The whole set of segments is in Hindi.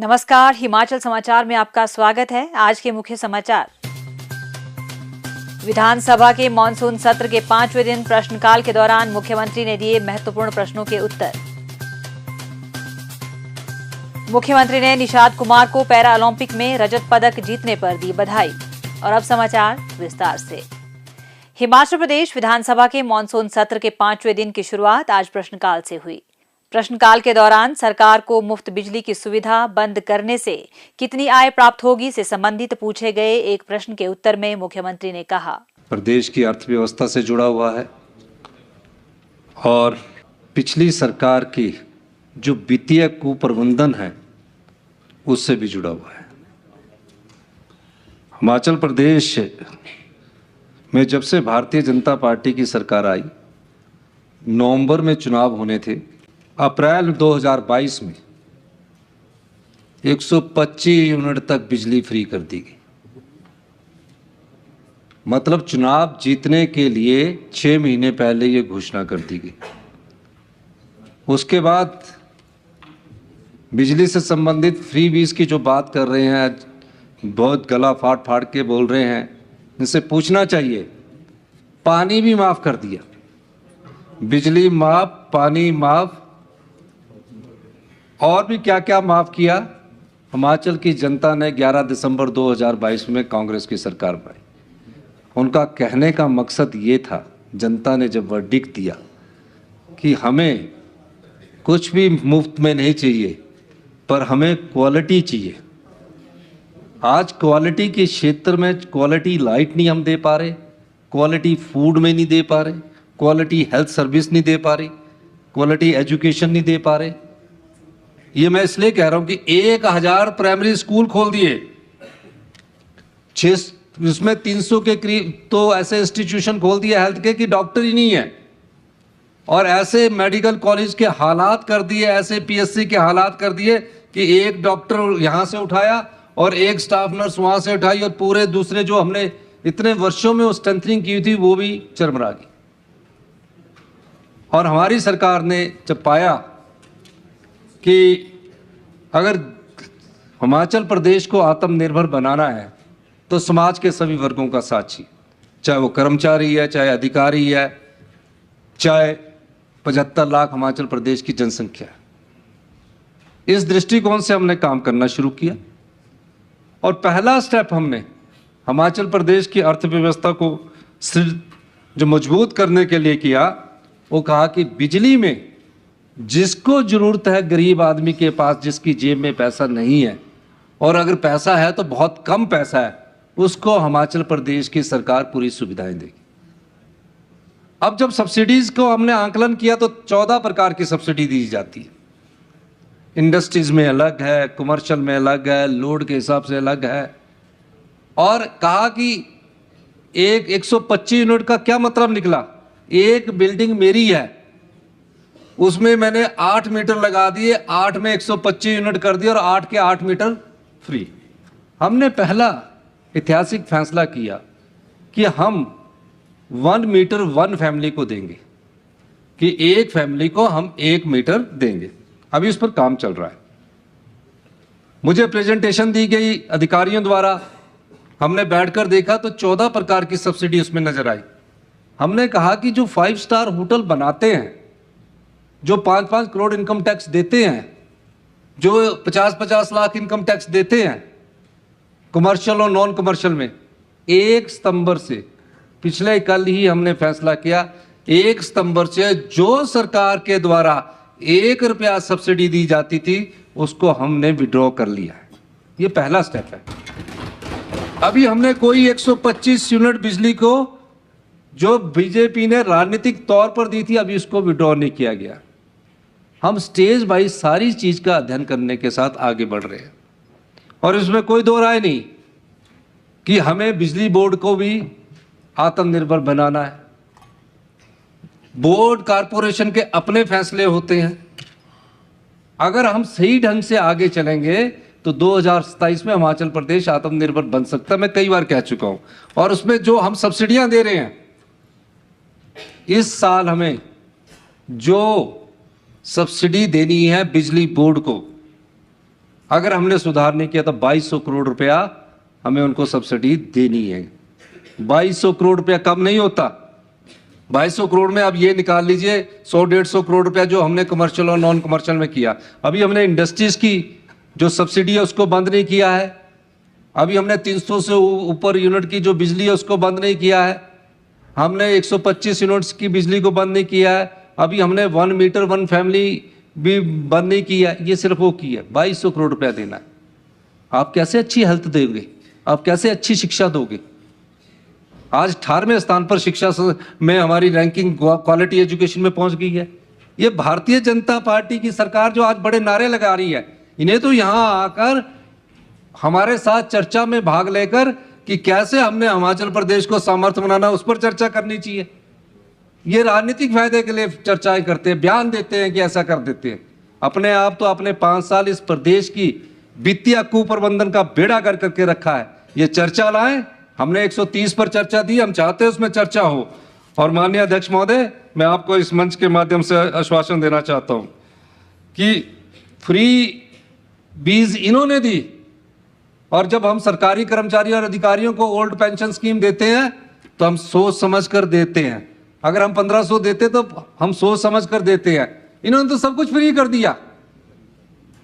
नमस्कार, हिमाचल समाचार में आपका स्वागत है। आज के मुख्य समाचार। विधानसभा के मॉनसून सत्र के 5वें दिन प्रश्नकाल के दौरान मुख्यमंत्री ने दिए महत्वपूर्ण प्रश्नों के उत्तर। मुख्यमंत्री ने निषाद कुमार को पैरा ओलंपिक में रजत पदक जीतने पर दी बधाई। और अब समाचार विस्तार से। हिमाचल प्रदेश विधानसभा के मॉनसून सत्र के 5वें दिन की शुरुआत आज प्रश्नकाल से हुई। प्रश्नकाल के दौरान सरकार को मुफ्त बिजली की सुविधा बंद करने से कितनी आय प्राप्त होगी से संबंधित पूछे गए एक प्रश्न के उत्तर में मुख्यमंत्री ने कहा, प्रदेश की अर्थव्यवस्था से जुड़ा हुआ है और पिछली सरकार की जो वित्तीय कुप्रबंधन है उससे भी जुड़ा हुआ है। हिमाचल प्रदेश में जब से भारतीय जनता पार्टी की सरकार आई, नवंबर में चुनाव होने थे, अप्रैल 2022 में 125 यूनिट तक बिजली फ्री कर दी गई। मतलब चुनाव जीतने के लिए 6 महीने पहले ये घोषणा कर दी गई। उसके बाद बिजली से संबंधित फ्री बीज की जो बात कर रहे हैं, बहुत गला फाड़ फाड़ के बोल रहे हैं, इनसे पूछना चाहिए। पानी भी माफ कर दिया, बिजली माफ, पानी माफ, और भी क्या क्या माफ किया। हिमाचल की जनता ने 11 दिसंबर 2022 में कांग्रेस की सरकार बनाई। उनका कहने का मकसद ये था, जनता ने जब वर्डिक्ट दिया कि हमें कुछ भी मुफ्त में नहीं चाहिए, पर हमें क्वालिटी चाहिए। आज क्वालिटी के क्षेत्र में क्वालिटी लाइट नहीं हम दे पा रहे, क्वालिटी फूड में नहीं दे पा रहे, क्वालिटी हेल्थ सर्विस नहीं दे पा रही, क्वालिटी एजुकेशन नहीं दे पा रहे। ये मैं इसलिए कह रहा हूं कि 1000 प्राइमरी स्कूल खोल दिए, उसमें 300 के करीब तो ऐसे इंस्टीट्यूशन खोल दिए हेल्थ के कि डॉक्टर ही नहीं है, और ऐसे मेडिकल कॉलेज के हालात कर दिए, ऐसे पीएससी के हालात कर दिए कि एक डॉक्टर यहां से उठाया और एक स्टाफ नर्स वहां से उठाई, और पूरे दूसरे जो हमने इतने वर्षों में वो स्ट्रेंथनिंग की थी वो भी चरमरा गई। और हमारी सरकार ने जब पाया कि अगर हिमाचल प्रदेश को आत्मनिर्भर बनाना है तो समाज के सभी वर्गों का साथ चाहिए, चाहे वो कर्मचारी है, चाहे अधिकारी है, चाहे 75 लाख हिमाचल प्रदेश की जनसंख्या है। इस दृष्टिकोण से हमने काम करना शुरू किया, और पहला स्टेप हमने हिमाचल प्रदेश की अर्थव्यवस्था को जो मजबूत करने के लिए किया, वो कहा कि बिजली में जिसको जरूरत है, गरीब आदमी के पास जिसकी जेब में पैसा नहीं है, और अगर पैसा है तो बहुत कम पैसा है, उसको हिमाचल प्रदेश की सरकार पूरी सुविधाएं देगी। अब जब सब्सिडीज को हमने आंकलन किया तो 14 प्रकार की सब्सिडी दी जाती है। इंडस्ट्रीज में अलग है, कमर्शियल में अलग है, लोड के हिसाब से अलग है। और कहा कि 125 यूनिट का क्या मतलब निकला? एक बिल्डिंग मेरी है, उसमें मैंने 8 मीटर लगा दिए, 8 में 125 यूनिट कर दिया और 8 के 8 मीटर फ्री। हमने पहला ऐतिहासिक फैसला किया कि हम 1 मीटर 1 फैमिली को देंगे, कि एक फैमिली को हम 1 मीटर देंगे। अभी उस पर काम चल रहा है। मुझे प्रेजेंटेशन दी गई अधिकारियों द्वारा, हमने बैठकर देखा तो 14 प्रकार की सब्सिडी उसमें नजर आई। हमने कहा कि जो 5 स्टार होटल बनाते हैं, जो 5-5 करोड़ इनकम टैक्स देते हैं, जो 50-50 लाख इनकम टैक्स देते हैं कमर्शियल और नॉन कमर्शियल में, 1 सितंबर से, पिछले कल ही हमने फैसला किया, 1 सितंबर से जो सरकार के द्वारा 1 रुपया सब्सिडी दी जाती थी उसको हमने विड्रॉ कर लिया है। ये पहला स्टेप है। अभी हमने कोई 125 यूनिट बिजली को जो बीजेपी ने राजनीतिक तौर पर दी थी, अभी उसको विड्रॉ नहीं किया गया। हम स्टेज बाई सारी चीज का अध्ययन करने के साथ आगे बढ़ रहे हैं, और इसमें कोई दो राय नहीं कि हमें बिजली बोर्ड को भी आत्मनिर्भर बनाना है। बोर्ड कारपोरेशन के अपने फैसले होते हैं। अगर हम सही ढंग से आगे चलेंगे तो 2027 में हिमाचल प्रदेश आत्मनिर्भर बन सकता है। मैं कई बार कह चुका हूं। और उसमें जो हम सब्सिडियां दे रहे हैं, इस साल हमें जो सब्सिडी देनी है बिजली बोर्ड को, अगर हमने सुधार नहीं किया तो 2200 करोड़ रुपया हमें उनको सब्सिडी देनी है। 2200 करोड़ रुपया कम नहीं होता। 2200 करोड़ में अब ये निकाल लीजिए 100-150 करोड़ रुपया जो हमने कमर्शियल और नॉन कमर्शियल में किया। अभी हमने इंडस्ट्रीज की जो सब्सिडी है उसको बंद नहीं किया है। अभी हमने 300 से ऊपर यूनिट की जो बिजली है उसको बंद नहीं किया है। हमने 125 यूनिट्स की बिजली को बंद नहीं किया है। अभी हमने 1 मीटर 1 फैमिली भी बंद नहीं किया है। ये सिर्फ वो की है। 2200 करोड़ रुपया देना है। आप कैसे अच्छी हेल्थ दोगे? आप कैसे अच्छी शिक्षा दोगे? आज 18वें स्थान पर शिक्षा में हमारी रैंकिंग क्वालिटी एजुकेशन में पहुंच गई है। ये भारतीय जनता पार्टी की सरकार जो आज बड़े नारे लगा रही है, इन्हें तो यहां आकर हमारे साथ चर्चा में भाग लेकर कि कैसे हमने हिमाचल प्रदेश को सामर्थ्य बनाना, उस पर चर्चा करनी चाहिए। ये राजनीतिक फायदे के लिए चर्चाएं करते हैं, बयान देते हैं कि ऐसा कर देते हैं। अपने आप तो अपने 5 साल इस प्रदेश की वित्तीय कुप्रबंधन का बेड़ा गर्क करके रखा है। ये चर्चा लाएं। हमने 130 पर चर्चा दी, हम चाहते हैं उसमें चर्चा हो। और माननीय अध्यक्ष महोदय, मैं आपको इस मंच के माध्यम से आश्वासन देना चाहता हूं कि फ्री बीज इन्होंने दी, और जब हम सरकारी कर्मचारी और अधिकारियों को ओल्ड पेंशन स्कीम देते हैं तो हम सोच समझ कर देते हैं। अगर हम 1500 देते तो हम सोच समझ कर देते हैं। इन्होंने तो सब कुछ फ्री कर दिया।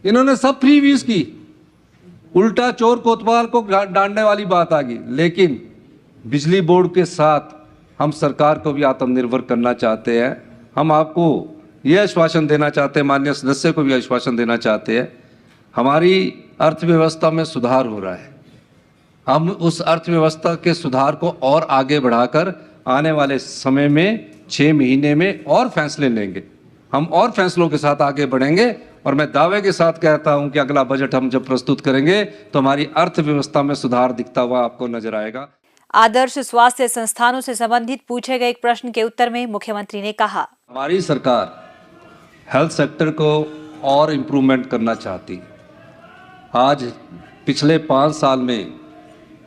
इन्होंने सब फ्री बीज की। उल्टा चोर कोतवाल को डांटने वाली बात आ गई। लेकिन बिजली बोर्ड के साथ हम सरकार को भी आत्मनिर्भर करना चाहते हैं। हम आपको यह आश्वासन देना चाहते हैं, माननीय सदस्य को भी आश्वासन देना चाहते हैं, हमारी अर्थव्यवस्था में सुधार हो रहा है। हम उस अर्थव्यवस्था के सुधार को और आगे बढ़ाकर आने वाले समय में 6 महीने में और फैसले लेंगे। हम और फैसलों के साथ आगे बढ़ेंगे और मैं दावे के साथ कहता हूं कि अगला बजट हम जब प्रस्तुत करेंगे तो हमारी अर्थव्यवस्था में सुधार दिखता हुआ आपको नजर आएगा। आदर्श स्वास्थ्य संस्थानों से संबंधित पूछे गए एक प्रश्न के उत्तर में मुख्यमंत्री ने कहा, हमारी सरकार हेल्थ सेक्टर को और इम्प्रूवमेंट करना चाहती है। आज पिछले 5 साल में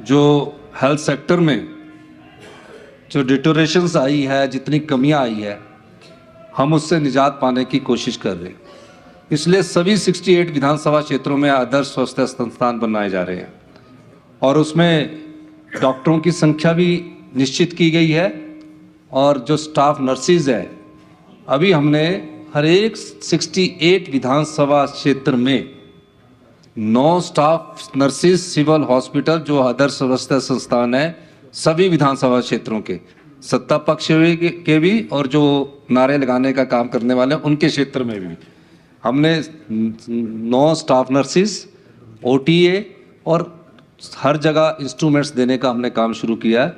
जो हेल्थ सेक्टर में जो डिटोरेशंस आई है, जितनी कमियां आई है, हम उससे निजात पाने की कोशिश कर रहे हैं। इसलिए सभी 68 विधानसभा क्षेत्रों में आदर्श स्वास्थ्य संस्थान बनाए जा रहे हैं और उसमें डॉक्टरों की संख्या भी निश्चित की गई है और जो स्टाफ नर्सिस है, अभी हमने हर एक 68 विधानसभा क्षेत्र में 9 स्टाफ नर्सिस सिविल हॉस्पिटल जो आदर्श स्वास्थ्य संस्थान है, सभी विधानसभा क्षेत्रों के सत्ता पक्ष के भी और जो नारे लगाने का काम करने वाले हैं उनके क्षेत्र में भी हमने 9 स्टाफ नर्सिस, OTA और हर जगह इंस्ट्रूमेंट्स देने का हमने काम शुरू किया है।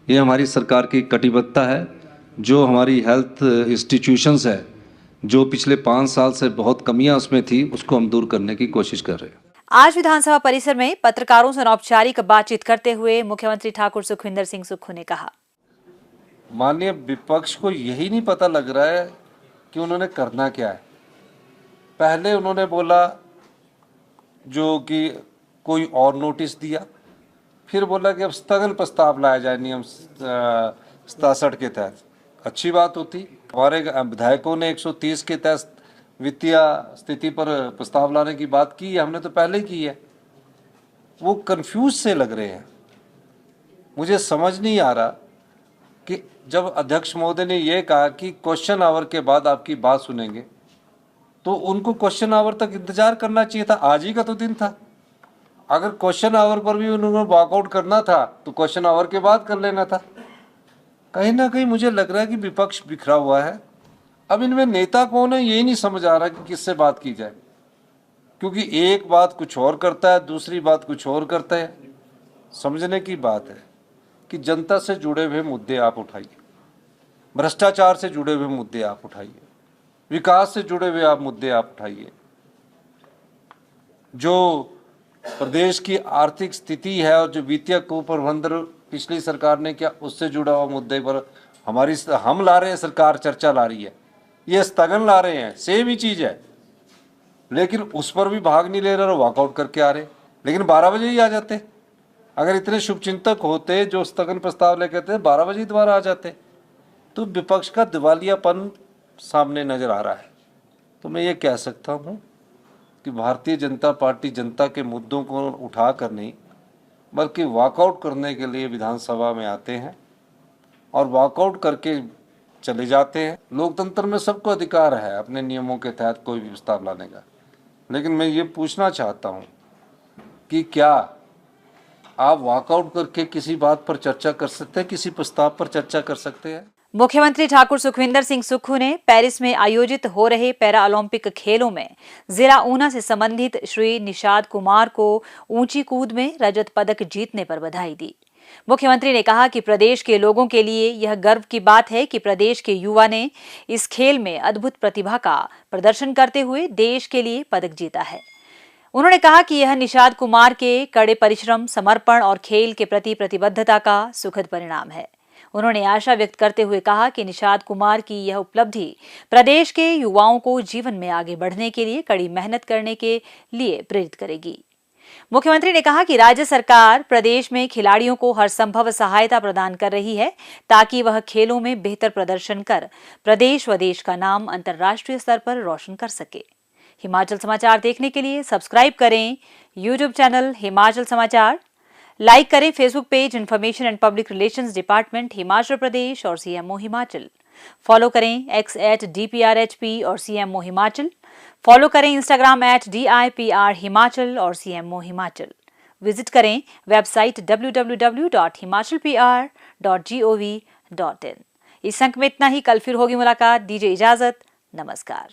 ये हमारी सरकार की कटिबद्धता है। जो हमारी हेल्थ इंस्टीट्यूशंस है, जो पिछले 5 साल से बहुत कमियां उसमें थी, उसको हम दूर करने की कोशिश कर रहे हैं। आज विधानसभा परिसर में पत्रकारों से अनौपचारिक बातचीत करते हुए मुख्यमंत्री ठाकुर सुखविंदर सिंह सुक्खू ने कहा, माननीय विपक्ष को यही नहीं पता लग रहा है कि उन्होंने करना क्या है। पहले उन्होंने बोला जो कि कोई और नोटिस दिया, फिर बोला कि अब स्थगन प्रस्ताव लाया जाए नियम 67 के तहत। अच्छी बात होती। हमारे विधायकों ने 130 के तहत वित्तीय स्थिति पर प्रस्ताव लाने की बात की है, हमने तो पहले ही की है। वो कंफ्यूज से लग रहे हैं। मुझे समझ नहीं आ रहा कि जब अध्यक्ष महोदय ने यह कहा कि क्वेश्चन आवर के बाद आपकी बात सुनेंगे, तो उनको क्वेश्चन आवर तक इंतजार करना चाहिए था। आज ही का तो दिन था। अगर क्वेश्चन आवर पर भी उन्होंने वॉकआउट करना था तो क्वेश्चन आवर के बाद कर लेना था। कहीं ना कहीं मुझे लग रहा है कि विपक्ष बिखरा हुआ है। अब इनमें नेता कौन है यही नहीं समझ आ रहा कि किससे बात की जाए, क्योंकि एक बात कुछ और करता है, दूसरी बात कुछ और करता है। समझने की बात है कि जनता से जुड़े हुए मुद्दे आप उठाइए, भ्रष्टाचार से जुड़े हुए मुद्दे आप उठाइए, विकास से जुड़े हुए आप मुद्दे आप उठाइए। जो प्रदेश की आर्थिक स्थिति है और जो वित्तीय कुप्रबंधन पिछली सरकार ने किया, उससे जुड़ा हुआ मुद्दे पर हम ला रहे हैं, सरकार चर्चा ला रही है, ये स्थगन ला रहे हैं, सेम ही चीज है। लेकिन उस पर भी भाग नहीं ले रहे और वॉकआउट करके आ रहे। लेकिन 12 बजे ही आ जाते। अगर इतने शुभचिंतक होते जो स्थगन प्रस्ताव लेके थे, 12 बजे दोबारा आ जाते। तो विपक्ष का दिवालियापन सामने नजर आ रहा है। तो मैं ये कह सकता हूँ कि भारतीय जनता पार्टी जनता के मुद्दों को उठाकर नहीं बल्कि वॉकआउट करने के लिए विधानसभा में आते हैं और वॉकआउट करके चले जाते हैं। लोकतंत्र में सबको अधिकार है अपने नियमों के तहत कोई भी प्रस्ताव लाने का, लेकिन मैं ये पूछना चाहता हूँ कि क्या आप वॉकआउट करके किसी बात पर चर्चा कर सकते हैं, किसी प्रस्ताव पर चर्चा कर सकते हैं? मुख्यमंत्री ठाकुर सुखविंदर सिंह सुक्खू ने पेरिस में आयोजित हो रहे पैरा ओलंपिक खेलों में जिला ऊना से संबंधित श्री निषाद कुमार को ऊंची कूद में रजत पदक जीतने पर बधाई दी। मुख्यमंत्री ने कहा कि प्रदेश के लोगों के लिए यह गर्व की बात है कि प्रदेश के युवा ने इस खेल में अद्भुत प्रतिभा का प्रदर्शन करते हुए देश के लिए पदक जीता है। उन्होंने कहा कि यह निषाद कुमार के कड़े परिश्रम, समर्पण और खेल के प्रति प्रतिबद्धता का सुखद परिणाम है। उन्होंने आशा व्यक्त करते हुए कहा कि निषाद कुमार की यह उपलब्धि प्रदेश के युवाओं को जीवन में आगे बढ़ने के लिए कड़ी मेहनत करने के लिए प्रेरित करेगी। मुख्यमंत्री ने कहा कि राज्य सरकार प्रदेश में खिलाड़ियों को हर संभव सहायता प्रदान कर रही है ताकि वह खेलों में बेहतर प्रदर्शन कर प्रदेश व देश का नाम अंतर्राष्ट्रीय स्तर पर रोशन कर सके। हिमाचल समाचार देखने के लिए सब्सक्राइब करें यूट्यूब चैनल हिमाचल समाचार, लाइक करें Facebook page information and public relations department Himachal Pradesh और सीएमओ हिमाचल। फॉलो करें x@DPRHP और सीएमओ हिमाचल। फॉलो करें इंस्टाग्राम @DIPR हिमाचल और सीएमओ हिमाचल। विजिट करें वेबसाइट www.himachalpr.gov.in। इस अंक में इतना ही। कल फिर होगी मुलाकात। दीजिए इजाजत। नमस्कार।